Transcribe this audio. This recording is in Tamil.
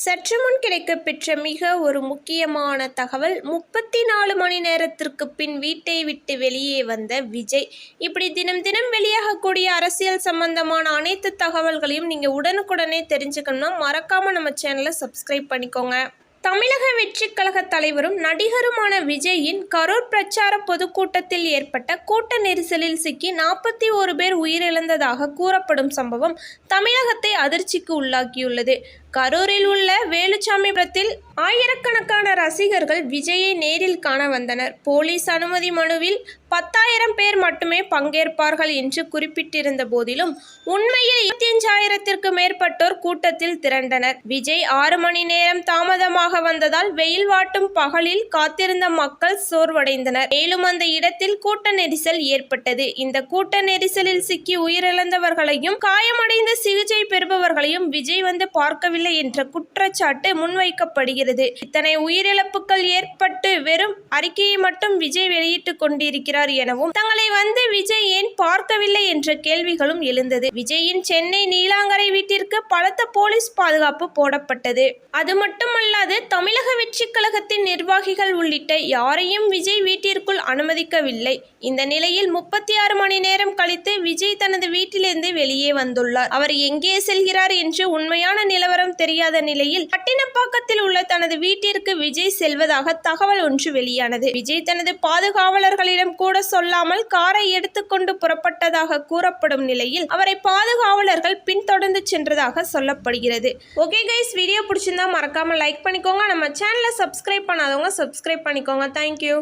சற்று முன் கிடைக்கப்பெற்ற மிக ஒரு முக்கியமான தகவல். 34 மணி நேரத்திற்கு பின் வீட்டை விட்டு வெளியே வந்த விஜய். இப்படி தினம் தினம் வெளியாகக்கூடிய அரசியல் சம்பந்தமான அனைத்து தகவல்களையும் நீங்கள் உடனுக்குடனே தெரிஞ்சுக்கணும்னா மறக்காமல் நம்ம சேனலை சப்ஸ்கிரைப் பண்ணிக்கோங்க. தமிழக வெற்றிக் கழக தலைவரும் நடிகருமான விஜயின் கரூர் பிரச்சார பொதுக்கூட்டத்தில் ஏற்பட்ட கூட்ட நெரிசலில் சிக்கி 41 பேர் உயிரிழந்ததாக கூறப்படும் சம்பவம் தமிழகத்தை அதிர்ச்சிக்கு உள்ளாக்கியுள்ளது. கரூரில் உள்ள வேலுச்சாமிபுரத்தில் ஆயிரக்கணக்கான ரசிகர்கள் விஜயை நேரில் காண வந்தனர். போலீஸ் அனுமதி மனுவில் 10,000 பேர் மட்டுமே பங்கேற்பார்கள் என்று குறிப்பிட்டிருந்த போதிலும் உண்மையில் 25,000த்திற்கு மேற்பட்டோர் கூட்டத்தில் திரண்டனர். விஜய் 6 மணி நேரம் தாமதமாக வந்ததால் வெயில் வாட்டும் பகலில் காத்திருந்த மக்கள் சோர்வடைந்தனர். மேலும் அந்த இடத்தில் கூட்ட நெரிசல் ஏற்பட்டது. இந்த கூட்ட நெரிசலில் சிக்கி உயிரிழந்தவர்களையும் காயமடைந்த சிகிச்சை பெறுபவர்களையும் விஜய் வந்து பார்க்கவில்லை என்ற குற்றச்சாட்டு முன்வைக்கப்படுகிறது. இத்தனை உயிரிழப்புகள் ஏற்பட்டு வெறும் அறிக்கையை மட்டும் விஜய் வெளியிட்டுக் கொண்டிருக்கிறார் எனவும் தங்களை வந்து விஜய் ஏன் பார்க்கவில்லை என்ற கேள்விகளும் எழுந்தது. விஜயின் சென்னை நீலாங்கரை வீட்டிற்கு பலத்த போலீஸ் பாதுகாப்பு போடப்பட்டது. அது மட்டுமல்லாது தமிழக வெற்றிக் கழகத்தின் நிர்வாகிகள் உள்ளிட்ட யாரையும் விஜய் வீட்டிற்குள் அனுமதிக்கவில்லை. இந்த நிலையில் 36 மணி நேரம் கழித்து விஜய் தனது வீட்டிலிருந்து வெளியே வந்துள்ளார். அவர் எங்கே செல்கிறார் என்று உண்மையான நிலவரம் தெரியாத நிலையில் பட்டினப்பாக்கத்தில் உள்ள தனது வீட்டிற்கு விஜய் செல்வதாக தகவல் ஒன்று வெளியானது. விஜய் தனது பாதுகாவலர்களிடம் கூட சொல்லாமல் காரை எடுத்துக்கொண்டு புறப்பட்டதாக கூறப்படும் நிலையில் அவரை பாதுகாவலர்கள் பின்தொடர்ந்து சென்றதாக சொல்லப்படுகிறது. ஓகே கைஸ், வீடியோ பிடிச்சிருந்தா மறக்காம லைக் பண்ணிக்கோங்க. நம்ம சேனலை சப்ஸ்கிரைப் பண்ணாதவங்க சப்ஸ்கிரைப் பண்ணிக்கோங்க. தேங்க்யூ.